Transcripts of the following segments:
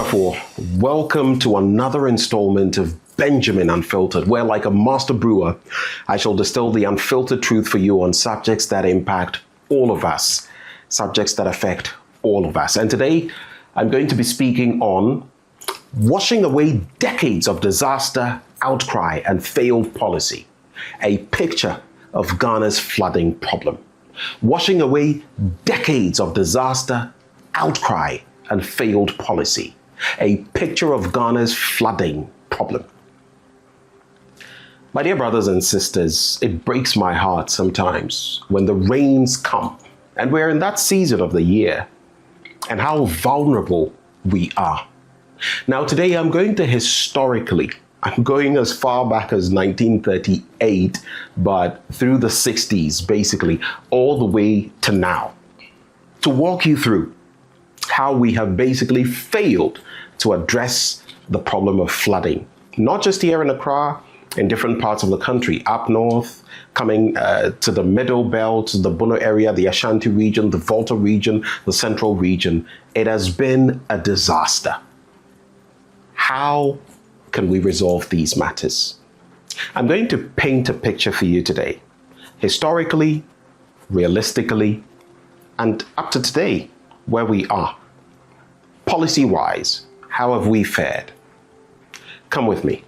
Wonderful. Welcome to another installment of Benjamin Unfiltered, where like a master brewer, I shall distill the unfiltered truth for you on subjects that impact all of us, subjects that affect all of us. And today, I'm going to be speaking on washing away decades of disaster, outcry, and failed policy, a picture of Ghana's flooding problem. Washing away decades of disaster, outcry, and failed policy, a picture of Ghana's flooding problem. My dear brothers and sisters, it breaks my heart sometimes when the rains come and we're in that season of the year and how vulnerable we are. Now today I'm going to I'm going as far back as 1938, but through the 60s, basically, all the way to now, to walk you through how we have basically failed to address the problem of flooding, not just here in Accra, in different parts of the country, up north, coming to the middle belt, the Bono area, the Ashanti region, the Volta region, the central region. It has been a disaster. How can we resolve these matters? I'm going to paint a picture for you today, historically, realistically, and up to today, where we are. Policy-wise, how have we fared? Come with me.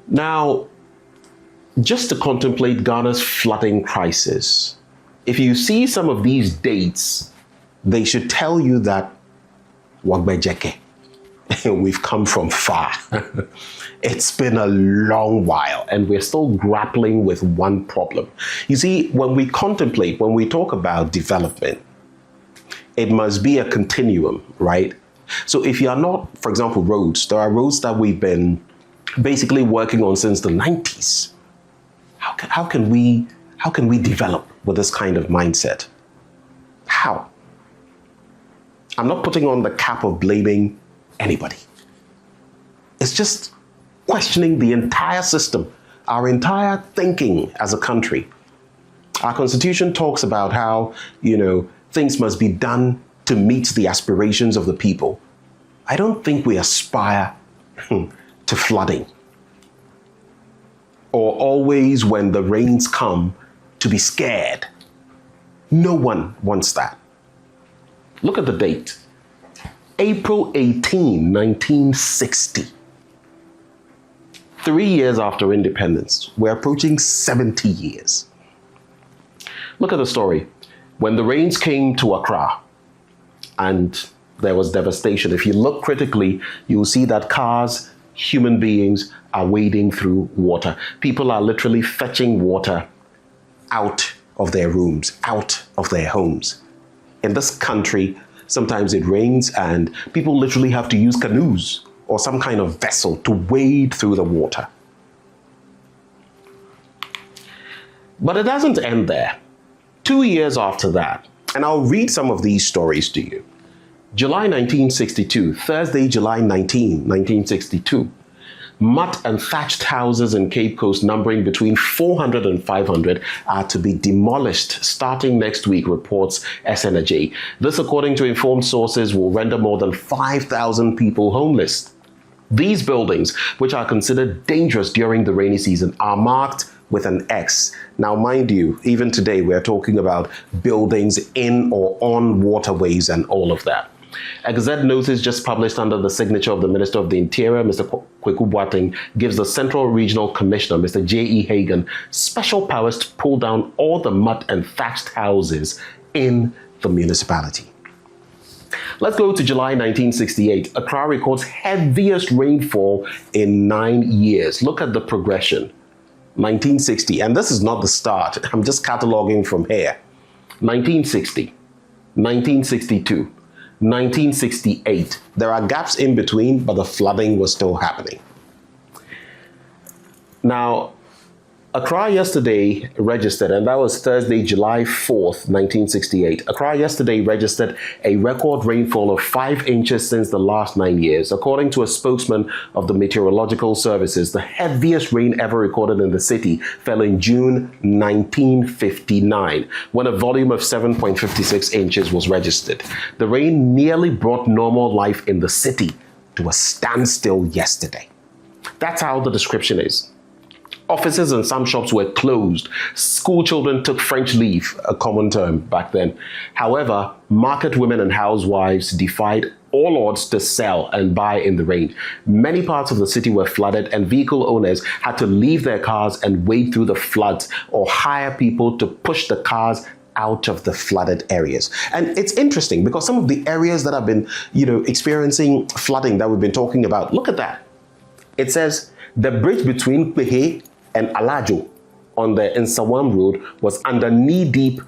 Now, just to contemplate Ghana's flooding crisis, if you see some of these dates, they should tell you that Wagbejeke, we've come from far. It's been a long while and we're still grappling with one problem. You see, when we contemplate, when we talk about development, it must be a continuum, right? So if you are not, for example, roads, there are roads that we've been basically working on since the 90s. How can we develop with this kind of mindset? How? I'm not putting on the cap of blaming anybody. It's just questioning the entire system, our entire thinking as a country. Our constitution talks about how, things must be done to meet the aspirations of the people. I don't think we aspire to flooding, or always when the rains come to be scared. No one wants that. Look at the date. April 18, 1960. 3 years after independence, we're approaching 70 years. Look at the story. When the rains came to Accra and there was devastation, if you look critically, you'll see that cars, human beings are wading through water. People are literally fetching water out of their rooms, out of their homes. In this country, sometimes it rains and people literally have to use canoes or some kind of vessel to wade through the water. But it doesn't end there. 2 years after that, and I'll read some of these stories to you. July 1962, Thursday, July 19, 1962. Mud and thatched houses in Cape Coast numbering between 400 and 500 are to be demolished starting next week, reports SNJ. This, according to informed sources, will render more than 5,000 people homeless. These buildings, which are considered dangerous during the rainy season, are marked with an X. Now, mind you, even today, we're talking about buildings in or on waterways and all of that. A Gazette notice just published under the signature of the Minister of the Interior, Mr. Kweku Boateng, gives the Central Regional Commissioner, Mr. J.E. Hagan, special powers to pull down all the mud and thatched houses in the municipality. Let's go to July 1968. Accra records heaviest rainfall in 9 years. Look at the progression. 1960, and this is not the start. I'm just cataloging from here. 1960, 1962, 1968. There are gaps in between, but the flooding was still happening. Now, Accra yesterday registered, and that was Thursday, July 4th, 1968. Accra yesterday registered a record rainfall of 5 inches since the last 9 years. According to a spokesman of the Meteorological Services, the heaviest rain ever recorded in the city fell in June 1959, when a volume of 7.56 inches was registered. The rain nearly brought normal life in the city to a standstill yesterday. That's how the description is. Offices and some shops were closed. School children took French leave, a common term back then. However, market women and housewives defied all odds to sell and buy in the rain. Many parts of the city were flooded, and vehicle owners had to leave their cars and wade through the floods or hire people to push the cars out of the flooded areas. And it's interesting because some of the areas that have been, experiencing flooding that we've been talking about, look at that. It says the bridge between Pehe and Alajo on the Nsawam Road was under knee-deep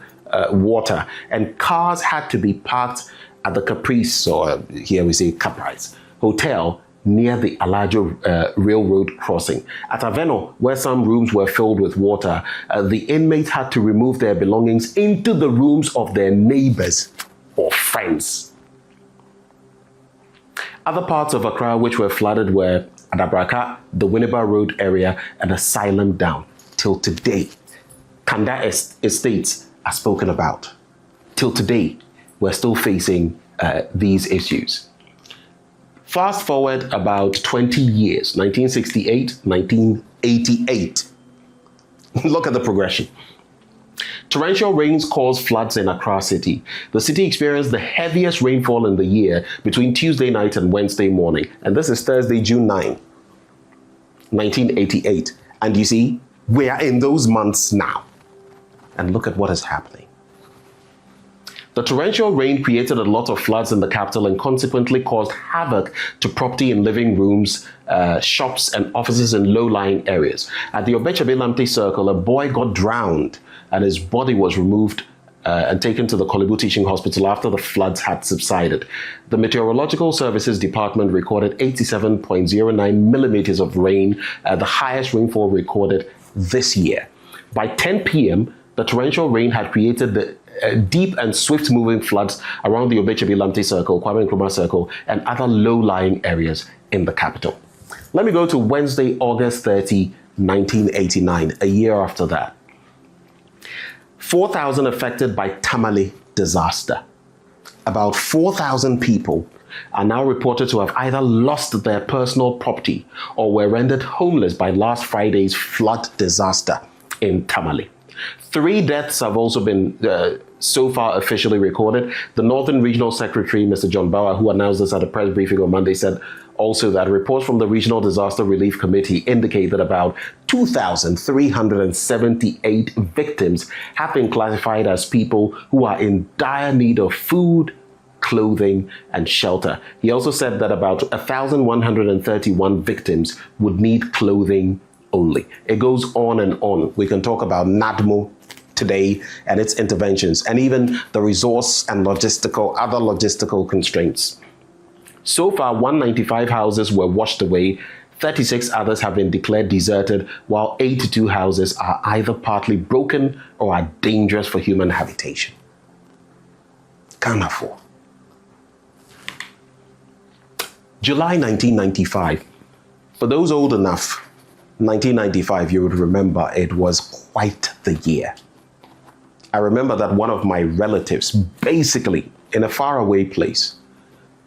water, and cars had to be parked at the Caprice, or here we say Caprice, hotel near the Alajo railroad crossing. At Aveno, where some rooms were filled with water, the inmates had to remove their belongings into the rooms of their neighbors or friends. Other parts of Accra which were flooded were Adabraka, the Winneba Road area, and Asylum Down. Till today, Kanda estates are spoken about. Till today, we're still facing these issues. Fast forward about 20 years, 1968, 1988. Look at the progression. Torrential rains caused floods in Accra City. The city experienced the heaviest rainfall in the year between Tuesday night and Wednesday morning. And this is Thursday, June 9, 1988. And you see, we are in those months now. And look at what is happening. The torrential rain created a lot of floods in the capital and consequently caused havoc to property in living rooms, shops, and offices in low-lying areas. At the Obechabe Circle, a boy got drowned and his body was removed and taken to the Kolebu Teaching Hospital after the floods had subsided. The Meteorological Services Department recorded 87.09 millimeters of rain, the highest rainfall recorded this year. By 10 p.m., the torrential rain had created the deep and swift-moving floods around the Obechabe Circle, Kwame Nkrumah Circle, and other low-lying areas in the capital. Let me go to Wednesday, August 30, 1989, a year after that. 4,000 affected by Tamale disaster. About 4,000 people are now reported to have either lost their personal property or were rendered homeless by last Friday's flood disaster in Tamale. 3 deaths have also been so far officially recorded. The Northern Regional Secretary, Mr. John Bauer, who announced this at a press briefing on Monday, said also that reports from the Regional Disaster Relief Committee indicate that about 2,378 victims have been classified as people who are in dire need of food, clothing, and shelter. He also said that about 1,131 victims would need clothing only. It goes on and on. We can talk about NADMO today and its interventions, and even the resource and other logistical constraints. So far, 195 houses were washed away, 36 others have been declared deserted, while 82 houses are either partly broken or are dangerous for human habitation. Ghana 4. July 1995. For those old enough, 1995, you would remember it was quite the year. I remember that one of my relatives, basically in a faraway place,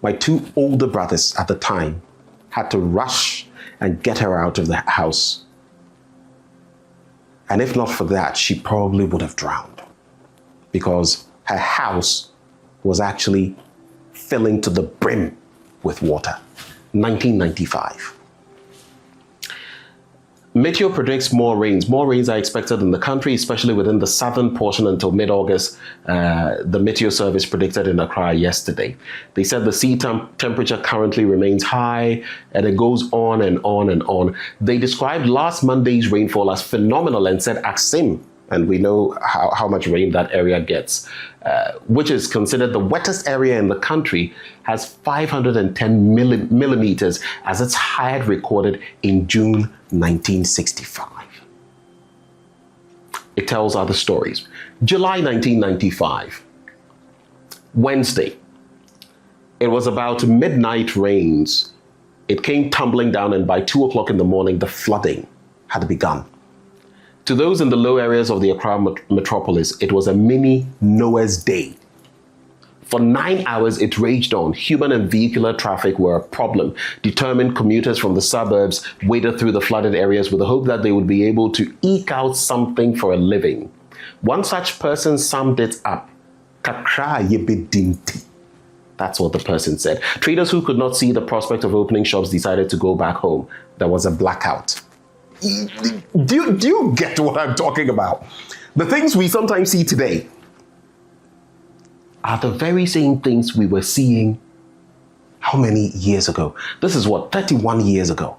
my 2 older brothers at the time had to rush and get her out of the house. And if not for that, she probably would have drowned because her house was actually filling to the brim with water. 1995. Meteo predicts more rains. More rains are expected in the country, especially within the southern portion until mid-August. The Meteo Service predicted in Accra yesterday. They said the sea temperature currently remains high, and it goes on and on and on. They described last Monday's rainfall as phenomenal and said Axim, and we know how much rain that area gets, which is considered the wettest area in the country, has 510 millimeters as its highest recorded in June 1965. it tells other stories. July 1995, Wednesday. It was about midnight rains. It came tumbling down, and by 2 o'clock in the morning, the flooding had begun. To those in the low areas of the Accra metropolis, it was a mini Noah's Day. For 9 hours, it raged on. Human and vehicular traffic were a problem. Determined commuters from the suburbs waded through the flooded areas with the hope that they would be able to eke out something for a living. One such person summed it up. Kakra yebedinti. That's what the person said. Traders who could not see the prospect of opening shops decided to go back home. There was a blackout. Do you get what I'm talking about? The things we sometimes see today are the very same things we were seeing how many years ago? This is what, 31 years ago.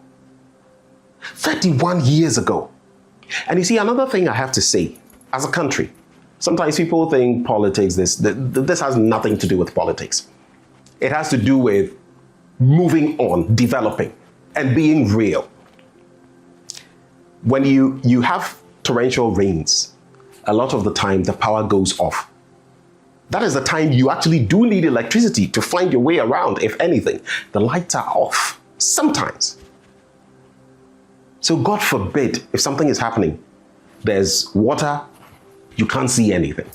31 years ago. And you see, another thing I have to say, as a country, sometimes people think politics, this has nothing to do with politics. It has to do with moving on, developing, and being real. When you have torrential rains, a lot of the time the power goes off. That is the time you actually do need electricity to find your way around, if anything. The lights are off, sometimes. So God forbid, if something is happening, there's water, you can't see anything.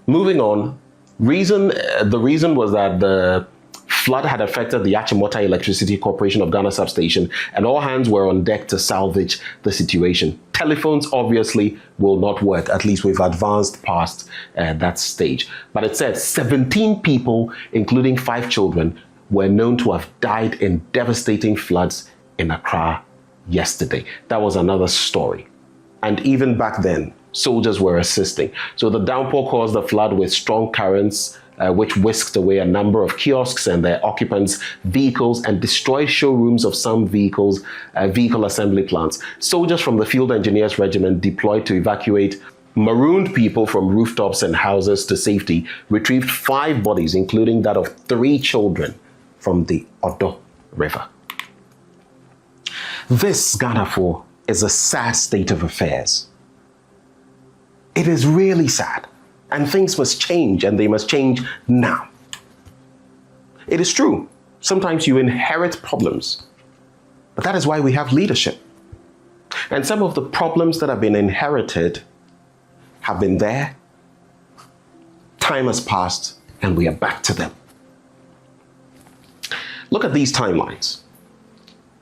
Moving on, the reason was that the flood had affected the Achimota Electricity Corporation of Ghana substation, and all hands were on deck to salvage the situation. Telephones obviously will not work, at least we've advanced past that stage. But it said 17 people, including 5 children, were known to have died in devastating floods in Accra yesterday. That was another story. And even back then, soldiers were assisting. So the downpour caused the flood with strong currents, which whisked away a number of kiosks and their occupants' vehicles and destroyed showrooms of some vehicle assembly plants. Soldiers from the Field Engineers Regiment deployed to evacuate marooned people from rooftops and houses to safety, retrieved 5 bodies, including that of 3 children, from the Odo River. This, Ghana, is a sad state of affairs. It is really sad. And things must change, and they must change now. It is true, sometimes you inherit problems, but that is why we have leadership. And some of the problems that have been inherited have been there, time has passed, and we are back to them. Look at these timelines.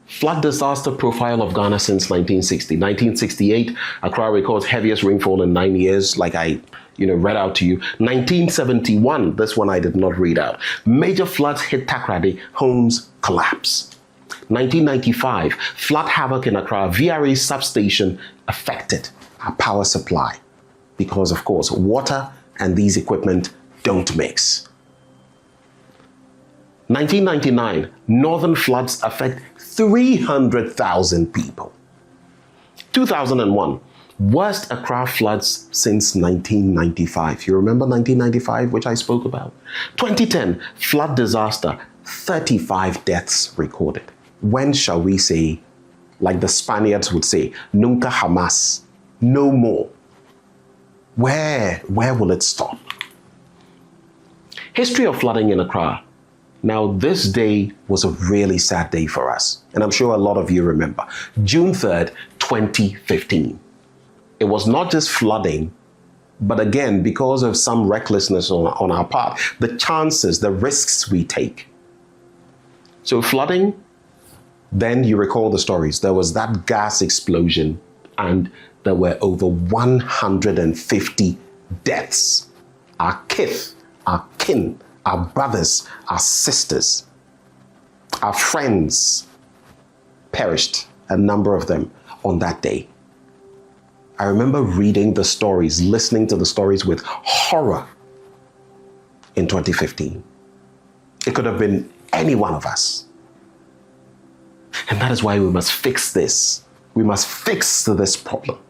Flood disaster profile of Ghana since 1960. 1968, Accra records heaviest rainfall in 9 years, like I read out to you. 1971, this one I did not read out. Major floods hit Takoradi, homes collapse. 1995, flood havoc in Accra, VRA substation affected our power supply because, of course, water and these equipment don't mix. 1999, northern floods affect 300,000 people. 2001, worst Accra floods since 1995. You remember 1995, which I spoke about? 2010, flood disaster, 35 deaths recorded. When shall we say, like the Spaniards would say, nunca jamás, no more? Where will it stop? History of flooding in Accra. Now, this day was a really sad day for us, and I'm sure a lot of you remember. June 3rd, 2015. It was not just flooding, but again, because of some recklessness on our part, the chances, the risks we take. So flooding, then you recall the stories. There was that gas explosion, and there were over 150 deaths. Our kith, our kin, our brothers, our sisters, our friends perished, a number of them, on that day. I remember reading the stories, listening to the stories with horror in 2015. It could have been any one of us. And that is why we must fix this. We must fix this problem.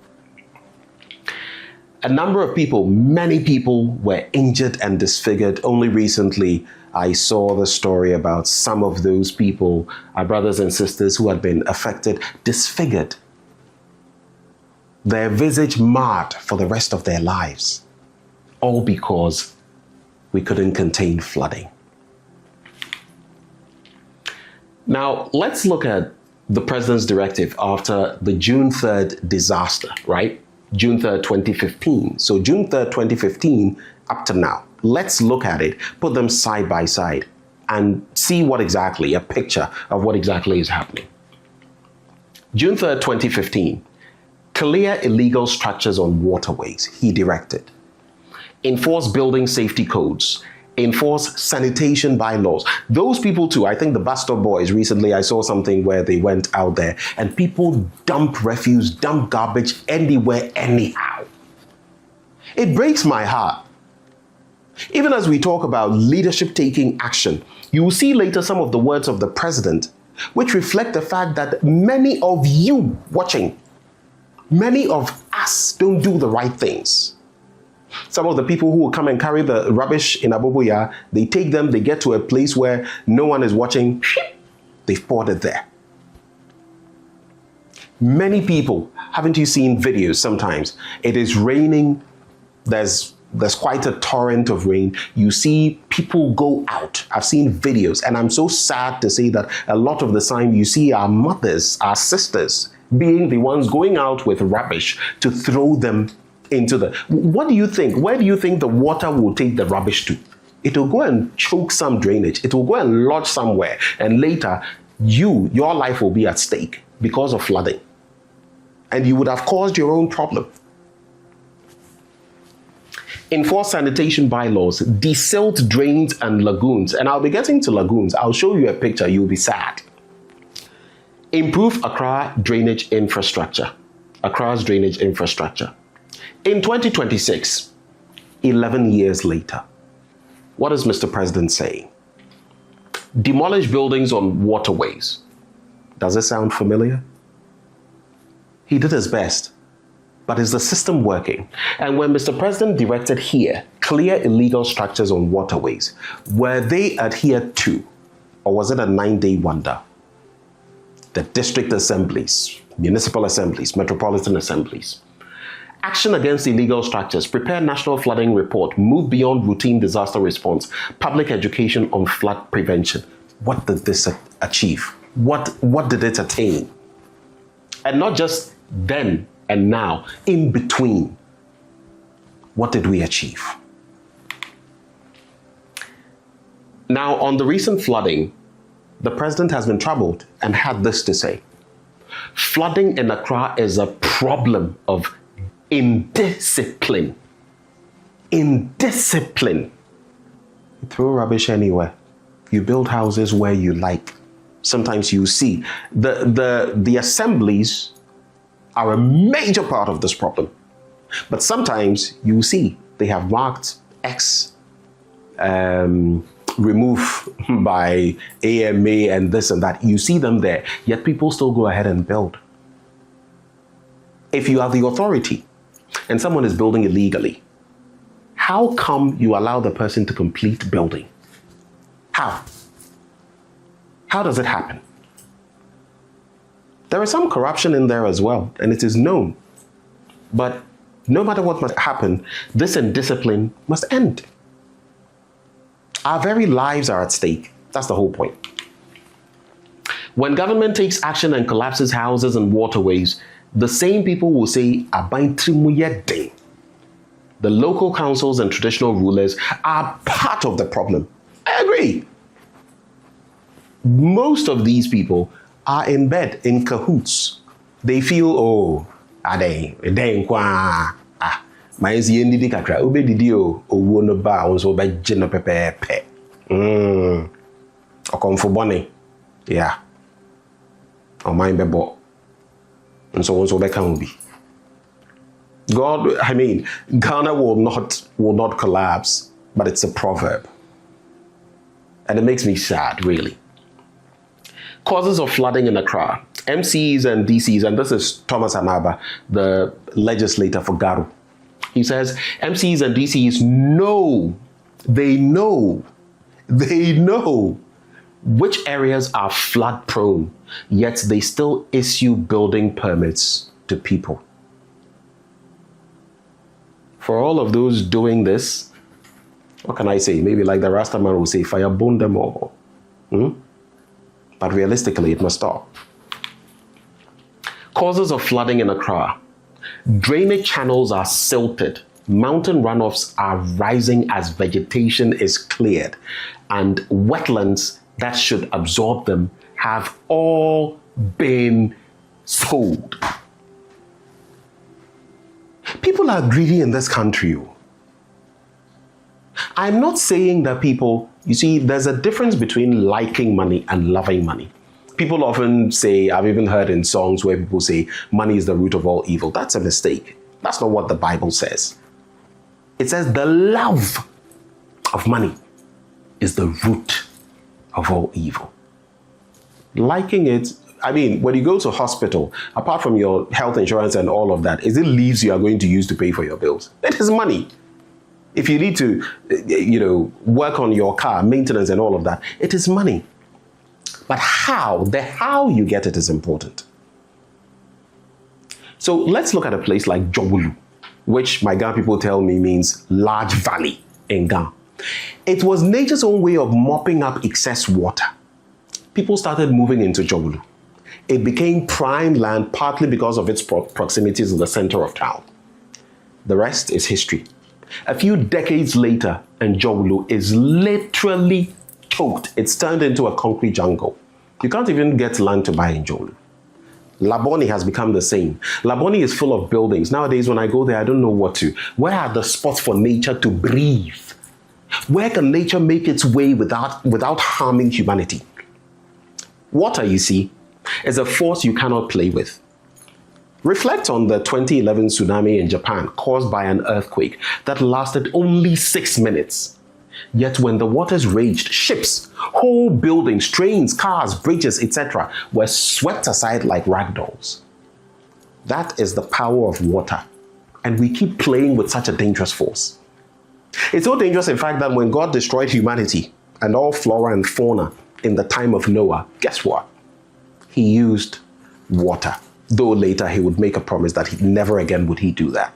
A number of people, many people were injured and disfigured. Only recently, I saw the story about some of those people, our brothers and sisters who had been affected, disfigured. their visage marred for the rest of their lives, all because we couldn't contain flooding. Now, let's look at the president's directive after the June 3rd disaster, right? June 3rd, 2015. So June 3rd, 2015 up to now. Let's look at it, put them side by side and see what exactly, a picture of what exactly is happening. June 3rd, 2015, clear illegal structures on waterways, he directed. Enforce building safety codes, enforce sanitation bylaws. Those people too, I think the bus stop boys, recently I saw something where they went out there and people dump refuse, dump garbage anywhere, anyhow. It breaks my heart. Even as we talk about leadership taking action, you will see later some of the words of the president which reflect the fact that many of you watching, many of us don't do the right things. Some of the people who will come and carry the rubbish in Aboboya, they take them, they get to a place where no one is watching, they've poured it there. Many people, haven't you seen videos sometimes? It is raining, there's quite a torrent of rain. You see people go out. I've seen videos, and I'm so sad to say that a lot of the time you see our mothers, our sisters, being the ones going out with rubbish to throw them into the... What do you think? Where do you think the water will take the rubbish to? It will go and choke some drainage. It will go and lodge somewhere. And later, your life will be at stake because of flooding. And you would have caused your own problem. Enforce sanitation bylaws, desilt drains and lagoons. And I'll be getting to lagoons. I'll show you a picture. You'll be sad. Improve Accra drainage infrastructure. Accra's drainage infrastructure. In 2026, 11 years later, what is Mr. President saying? Demolish buildings on waterways. Does it sound familiar? He did his best, but is the system working? And when Mr. President directed here, clear illegal structures on waterways, were they adhered to, or was it a 9-day wonder? The district assemblies, municipal assemblies, metropolitan assemblies. Action against illegal structures, prepare national flooding report, move beyond routine disaster response, public education on flood prevention. What did this achieve? What did it attain? And not just then and now, in between. What did we achieve? Now, on the recent flooding, the president has been troubled and had this to say. Flooding in Accra is a problem of indiscipline. Indiscipline. You throw rubbish anywhere. You build houses where you like. Sometimes you see the assemblies are a major part of this problem. But sometimes you see they have marked X, remove by AMA and this and that. You see them there, yet people still go ahead and build. If you have the authority and someone is building illegally, how come you allow the person to complete building? How? How does it happen? There is some corruption in there as well, and it is known. But no matter what must happen, this indiscipline must end. Our very lives are at stake. That's the whole point. When government takes action and collapses houses and waterways, the same people will say, the local councils and traditional rulers are part of the problem. I agree. Most of these people are in bed, in cahoots. They feel, yeah. Or mind bebo. And so on so can be. God, I mean, Ghana will not collapse, but it's a proverb. And it makes me sad, really. Causes of flooding in Accra. MCs and DCs, and this is Thomas Anaba, the legislator for Garu. He says, MCs and DCs know which areas are flood prone, yet they still issue building permits to people. For all of those doing this, what can I say? Maybe like the Rasta man will say, fire burn them all. But realistically, it must stop. Causes of flooding in Accra. Drainage channels are silted. Mountain runoffs are rising as vegetation is cleared. And wetlands that should absorb them have all been sold. People are greedy in this country. I'm not saying that people, you see, there's a difference between liking money and loving money. People often say, I've even heard in songs where people say, money is the root of all evil. That's a mistake. That's not what the Bible says. It says the love of money is the root of all evil. Liking it, I mean, when you go to hospital, apart from your health insurance and all of that, is it leaves you are going to use to pay for your bills? It is money. If you need to, work on your car, maintenance and all of that, it is money. But the how you get it is important. So let's look at a place like Jobulu, which my Ghana people tell me means large valley in Ghana. It was nature's own way of mopping up excess water. People started moving into Jobulu. It became prime land partly because of its proximity to the center of town. The rest is history. A few decades later, and Jobulu is literally choked. It's turned into a concrete jungle. You can't even get land to buy in Jobulu. Laboni has become the same. Laboni is full of buildings. Nowadays, when I go there, I don't know where are the spots for nature to breathe? Where can nature make its way without harming humanity? Water, you see, is a force you cannot play with. Reflect on the 2011 tsunami in Japan caused by an earthquake that lasted only 6 minutes. Yet when the waters raged, ships, whole buildings, trains, cars, bridges, etc. were swept aside like rag dolls. That is the power of water, and we keep playing with such a dangerous force. It's so dangerous, in fact, that when God destroyed humanity and all flora and fauna in the time of Noah, guess what? He used water. Though later he would make a promise that never again would he do that.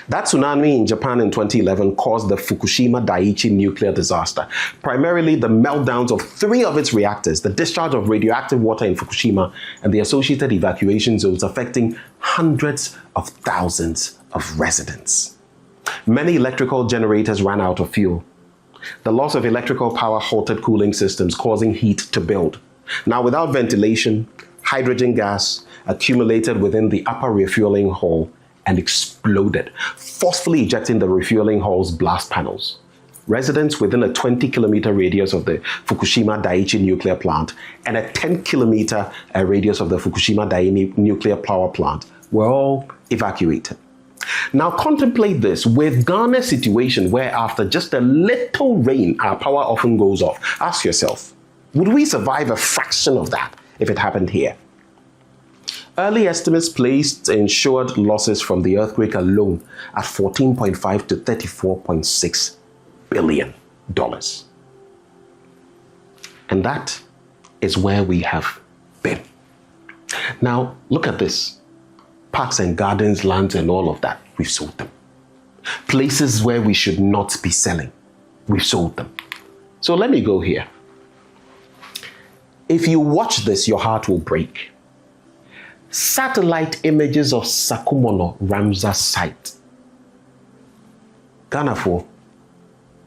That tsunami in Japan in 2011 caused the Fukushima Daiichi nuclear disaster, primarily the meltdowns of 3 of its reactors, the discharge of radioactive water in Fukushima, and the associated evacuation zones affecting hundreds of thousands of residents. Many electrical generators ran out of fuel. The loss of electrical power halted cooling systems, causing heat to build. Now, without ventilation, hydrogen gas accumulated within the upper refueling hall and exploded, forcefully ejecting the refueling hall's blast panels. Residents within a 20-kilometer radius of the Fukushima Daiichi nuclear plant and a 10-kilometer radius of the Fukushima Daiichi nuclear power plant were all evacuated. Now contemplate this with Ghana's situation where after just a little rain, our power often goes off. Ask yourself, would we survive a fraction of that if it happened here? Early estimates placed insured losses from the earthquake alone at $14.5 to $34.6 billion. And that is where we have been. Now, look at this. Parks and gardens, lands and all of that, we've sold them. Places where we should not be selling, we've sold them. So let me go here. If you watch this, your heart will break. Satellite images of Sakumono Ramsar site. Ghana,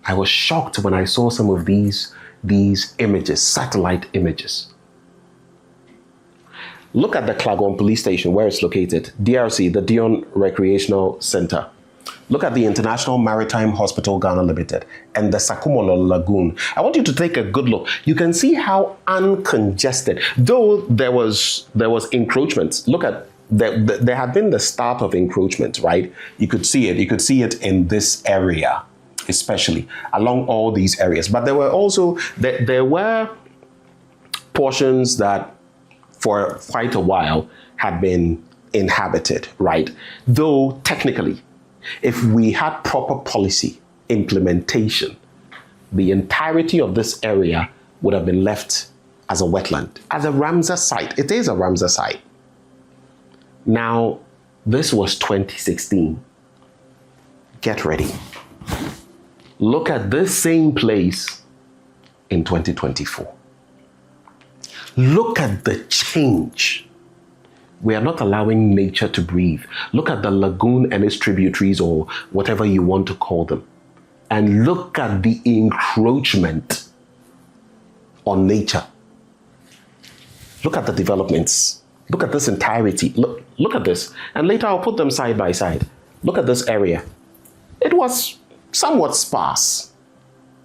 I was shocked when I saw some of these images, satellite images. Look at the Klagon police station where it's located, DRC, the Dion Recreational Center. Look at the International Maritime Hospital Ghana Limited and the Sakumono Lagoon. I want you to take a good look. You can see how uncongested, though there was encroachment. Look at, there had been the start of encroachment, right? You could see it. You could see it in this area, especially along all these areas. But there were also, there were portions that for quite a while had been inhabited, right? Though technically, if we had proper policy implementation, the entirety of this area would have been left as a wetland, as a Ramsar site. It is a Ramsar site. Now, this was 2016. Get ready. Look at this same place in 2024. Look at the change. We are not allowing nature to breathe. Look at the lagoon and its tributaries, or whatever you want to call them. And look at the encroachment on nature. Look at the developments. Look at this entirety. Look at this. And later I'll put them side by side. Look at this area. It was somewhat sparse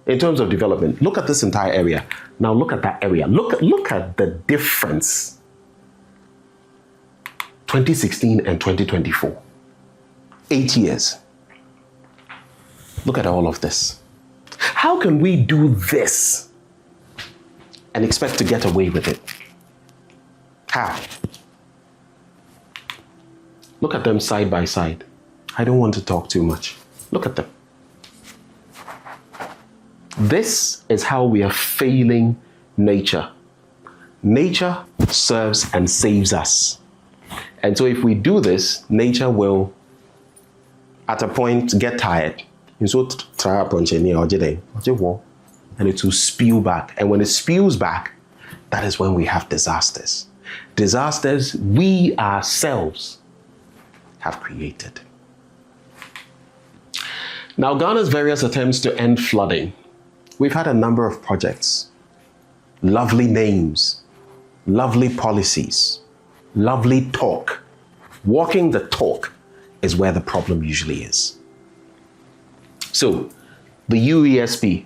in terms of development. Look at this entire area. Now look at that area. Look at the difference. 2016 and 2024. 8 years. Look at all of this. How can we do this and expect to get away with it? How? Look at them side by side. I don't want to talk too much. Look at them. This is how we are failing nature. Nature serves and saves us. And so if we do this, nature will, at a point, get tired. And it will spew back. And when it spews back, that is when we have disasters. Disasters we ourselves have created. Now, Ghana's various attempts to end flooding. We've had a number of projects, lovely names, lovely policies, lovely talk. Walking the talk is where the problem usually is. So, the UESP,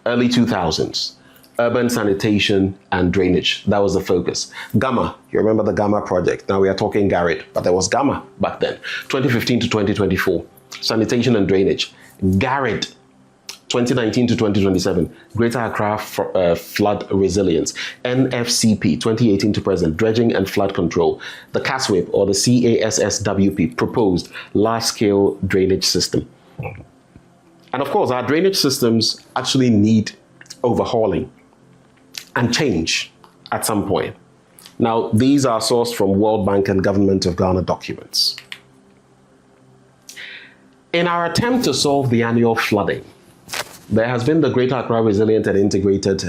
early 2000s, urban sanitation and drainage, that was the focus. Gamma, you remember the Gamma project. Now we are talking Garrett, but there was Gamma back then. 2015 to 2024, sanitation and drainage. Garrett, 2019 to 2027, Greater Accra flood resilience. NFCP, 2018 to present, dredging and flood control. The CASWIP, or the CASSWP, proposed large-scale drainage system. And of course, our drainage systems actually need overhauling and change at some point. Now, these are sourced from World Bank and Government of Ghana documents. In our attempt to solve the annual flooding, there has been the Greater Accra Resilient and Integrated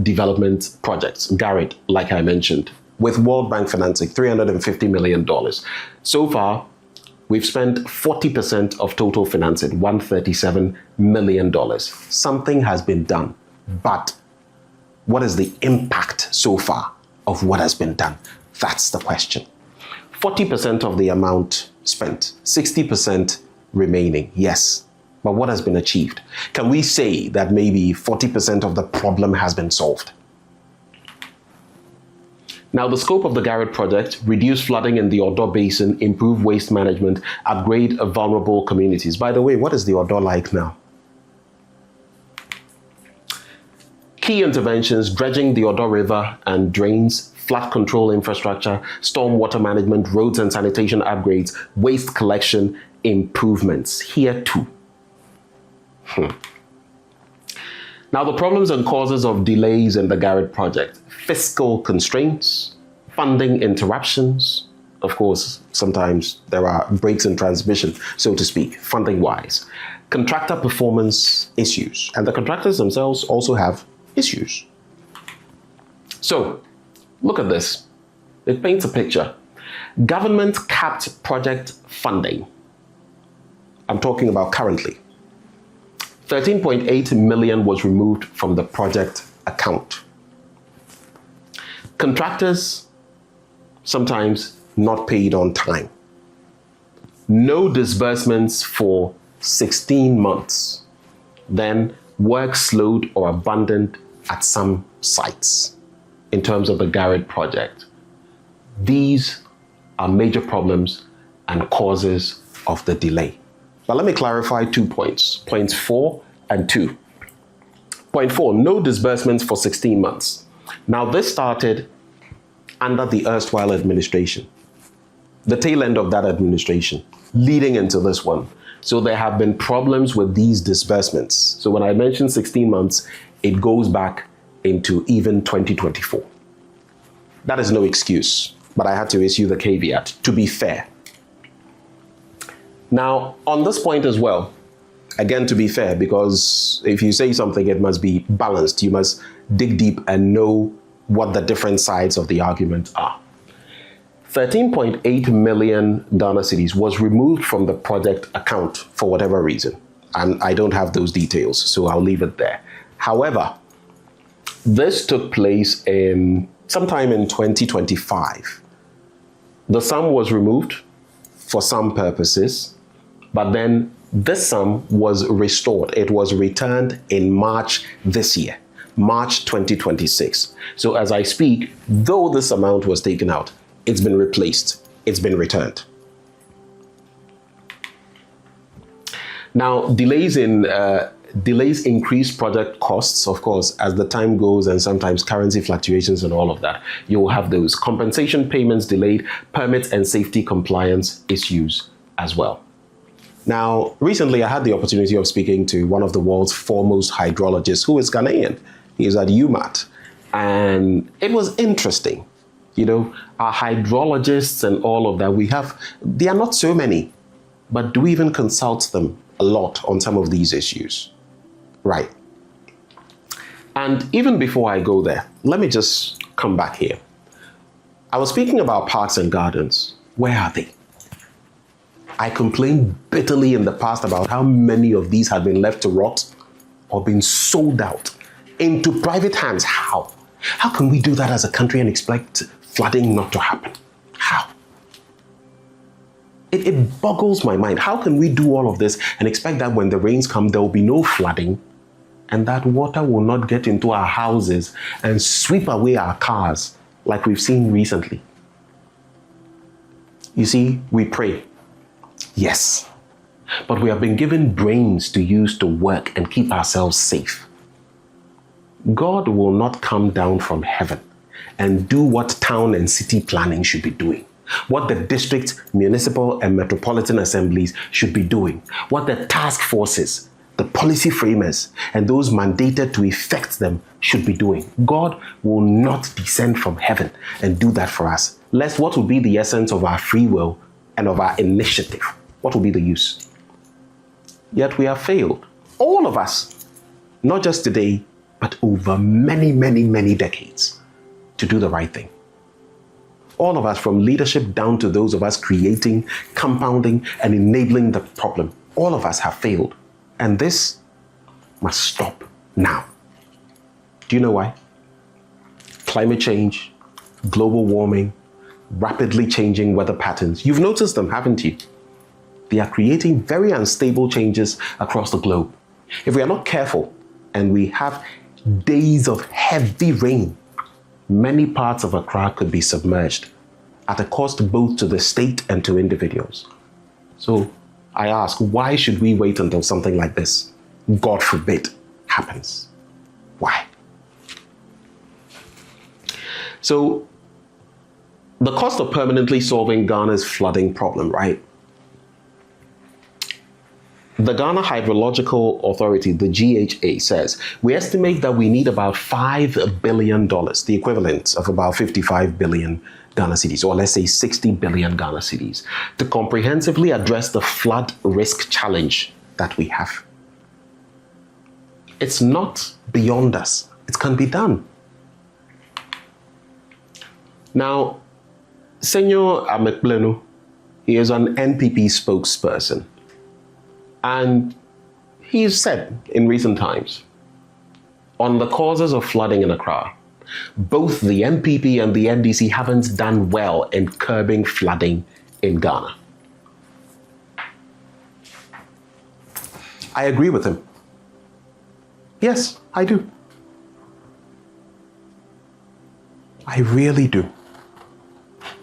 Development Projects, GARID, like I mentioned, with World Bank financing, $350 million. So far, we've spent 40% of total financing, $137 million. Something has been done, but what is the impact so far of what has been done? That's the question. 40% of the amount spent, 60% remaining, yes. But what has been achieved? Can we say that maybe 40% of the problem has been solved? Now, the scope of the Garrett project: reduce flooding in the Odo Basin, improve waste management, upgrade vulnerable communities. By the way, what is the Odo like now? Key interventions: dredging the Odo River and drains, flood control infrastructure, storm water management, roads and sanitation upgrades, waste collection improvements. Here too. Now, the problems and causes of delays in the Garrett project: fiscal constraints, funding interruptions. Of course, sometimes there are breaks in transmission, so to speak, funding-wise. Contractor performance issues, and the contractors themselves also have issues. So, look at this. It paints a picture. Government capped project funding. I'm talking about currently. 13.8 million was removed from the project account. Contractors sometimes not paid on time. No disbursements for 16 months. Then work slowed or abandoned at some sites in terms of the Garrett project. These are major problems and causes of the delay. But let me clarify 2 points, points 4 and 2. Point 4, no disbursements for 16 months. Now, this started under the erstwhile administration, the tail end of that administration, leading into this one. So there have been problems with these disbursements. So when I mention 16 months, it goes back into even 2024. That is no excuse, but I had to issue the caveat to be fair. Now, on this point as well, again, to be fair, because if you say something, it must be balanced. You must dig deep and know what the different sides of the argument are. 13.8 million Ghana cedis was removed from the project account for whatever reason. And I don't have those details, so I'll leave it there. However, this took place sometime in 2025. The sum was removed for some purposes, but then this sum was restored. It was returned in March this year, March 2026. So as I speak, though this amount was taken out, it's been replaced, it's been returned. Now, delays increase project costs, of course, as the time goes, and sometimes currency fluctuations and all of that. You will have those compensation payments delayed, permits and safety compliance issues as well. Now, recently I had the opportunity of speaking to one of the world's foremost hydrologists, who is Ghanaian. He is at UMAT. And it was interesting. You know, our hydrologists and all of that, they are not so many, but do we even consult them a lot on some of these issues? Right. And even before I go there, let me just come back here. I was speaking about parks and gardens. Where are they? I complained bitterly in the past about how many of these had been left to rot or been sold out into private hands. How? How can we do that as a country and expect flooding not to happen? How? It boggles my mind. How can we do all of this and expect that when the rains come, there will be no flooding and that water will not get into our houses and sweep away our cars like we've seen recently? You see, we pray. Yes, but we have been given brains to use to work and keep ourselves safe. God will not come down from heaven and do what town and city planning should be doing, what the district, municipal and metropolitan assemblies should be doing, what the task forces, the policy framers, and those mandated to effect them should be doing. God will not descend from heaven and do that for us. Lest what will be the essence of our free will and of our initiative? What will be the use? Yet we have failed. All of us, not just today, but over many, many, many decades, to do the right thing. All of us, from leadership down to those of us creating, compounding, and enabling the problem, all of us have failed. And this must stop now. Do you know why? Climate change, global warming, rapidly changing weather patterns. You've noticed them, haven't you? They are creating very unstable changes across the globe. If we are not careful and we have days of heavy rain, many parts of Accra could be submerged at a cost both to the state and to individuals. So I ask, why should we wait until something like this, God forbid, happens? Why? So the cost of permanently solving Ghana's flooding problem, right? The Ghana Hydrological Authority, the GHA, says, we estimate that we need about $5 billion, the equivalent of about 55 billion Ghana cedis, or let's say 60 billion Ghana cedis, to comprehensively address the flood risk challenge that we have. It's not beyond us. It can be done. Now, Senor Amekplenu, he is an NPP spokesperson. And he's said in recent times, on the causes of flooding in Accra, both the NPP and the NDC haven't done well in curbing flooding in Ghana. I agree with him. Yes, I do. I really do.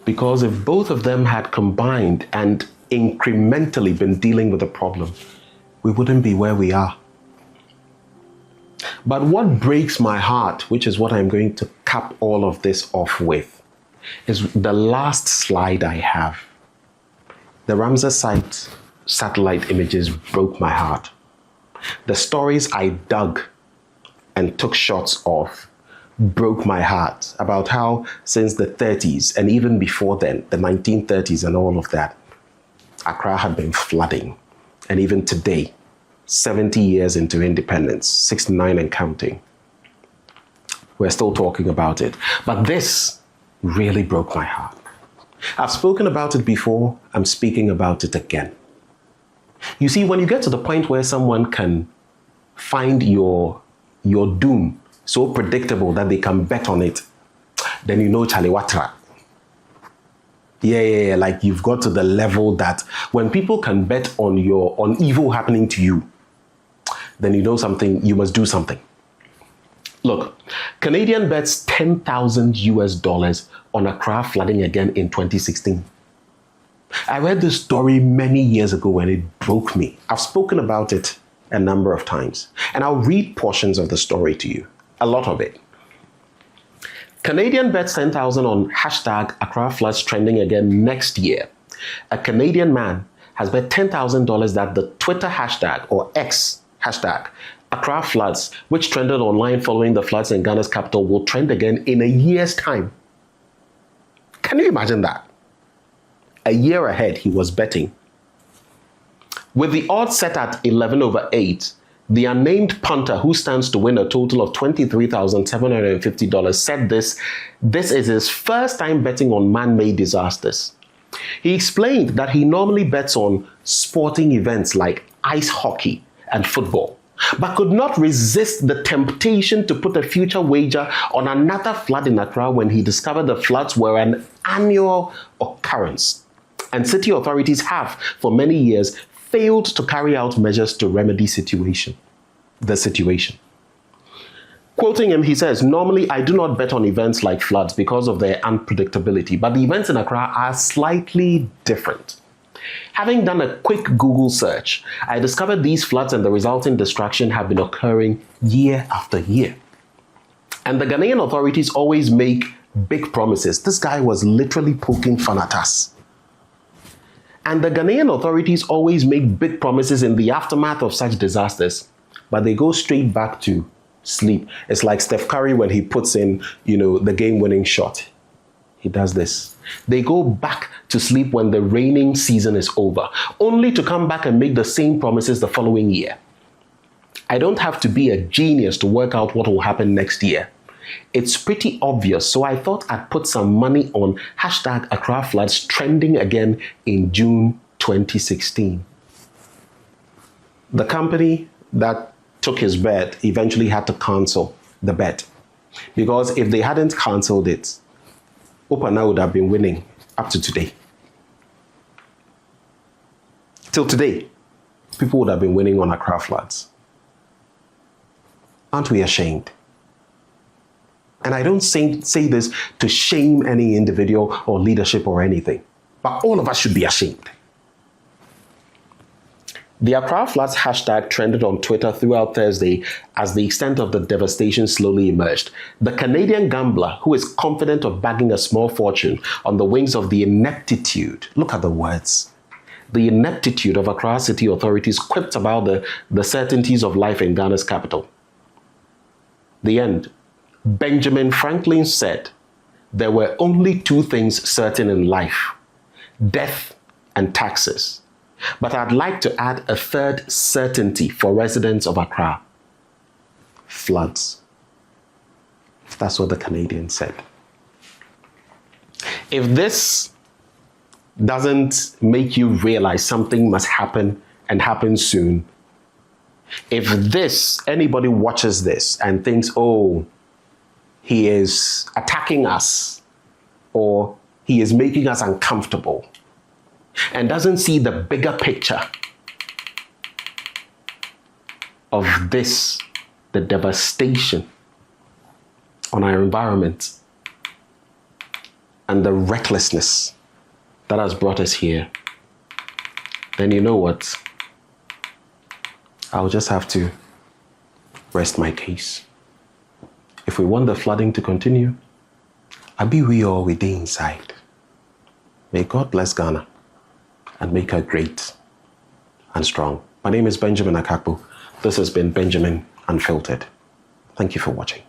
Because if both of them had combined and incrementally been dealing with the problem, we wouldn't be where we are. But what breaks my heart, which is what I'm going to cap all of this off with, is the last slide I have. The Ramsar site satellite images broke my heart. The stories I dug and took shots of broke my heart about how since the 30s and even before then, the 1930s and all of that, Accra had been flooding. And even today, 70 years into independence, 69 and counting, we're still talking about it. But this really broke my heart. I've spoken about it before, I'm speaking about it again. You see, when you get to the point where someone can find your doom so predictable that they can bet on it, then you know Chaliwatra. Yeah, like you've got to the level that when people can bet on evil happening to you, then you know something, you must do something. Look, Canadian bets 10,000 US dollars on Accra flooding again in 2016. I read this story many years ago and it broke me. I've spoken about it a number of times, and I'll read portions of the story to you, a lot of it. Canadian bets 10,000 on hashtag Accra floods trending again next year. A Canadian man has bet $10,000 that the Twitter hashtag or X hashtag Accra floods, which trended online following the floods in Ghana's capital, will trend again in a year's time. Can you imagine that? A year ahead, he was betting. With the odds set at 11/8, the unnamed punter, who stands to win a total of $23,750, said this is his first time betting on man-made disasters. He explained that he normally bets on sporting events like ice hockey and football, but could not resist the temptation to put a future wager on another flood in Accra when he discovered the floods were an annual occurrence, and city authorities have, for many years, failed to carry out measures to remedy the situation. Quoting him, he says, "Normally, I do not bet on events like floods because of their unpredictability, but the events in Accra are slightly different. Having done a quick Google search, I discovered these floods and the resulting destruction have been occurring year after year. And the Ghanaian authorities always make big promises." This guy was literally poking fun at us. "And the Ghanaian authorities always make big promises in the aftermath of such disasters, but they go straight back to sleep. It's like Steph Curry when he puts in, the game-winning shot. He does this. They go back to sleep when the raining season is over, only to come back and make the same promises the following year. I don't have to be a genius to work out what will happen next year. It's pretty obvious, so I thought I'd put some money on hashtag Accra floods trending again in June 2016. The company that took his bet eventually had to cancel the bet, because if they hadn't cancelled it, Opana would have been winning up to today. Till today, people would have been winning on Accra floods. Aren't we ashamed? And I don't say this to shame any individual or leadership or anything, but all of us should be ashamed. The Accra floods hashtag trended on Twitter throughout Thursday as the extent of the devastation slowly emerged. The Canadian gambler, who is confident of bagging a small fortune on the wings of the ineptitude, look at the words, the ineptitude of Accra city authorities, quipped about the certainties of life in Ghana's capital. The end. Benjamin Franklin said, "There were only two things certain in life, death and taxes. But I'd like to add a third certainty for residents of Accra, floods." That's what the Canadian said. If this doesn't make you realize something must happen and happen soon, if anybody watches this and thinks, oh, he is attacking us or he is making us uncomfortable, and doesn't see the bigger picture of this, the devastation on our environment and the recklessness that has brought us here, then you know what? I'll just have to rest my case. If we want the flooding to continue, Abi we all we dey inside. May God bless Ghana and make her great and strong. My name is Benjamin Akakpo. This has been Benjamin Unfiltered. Thank you for watching.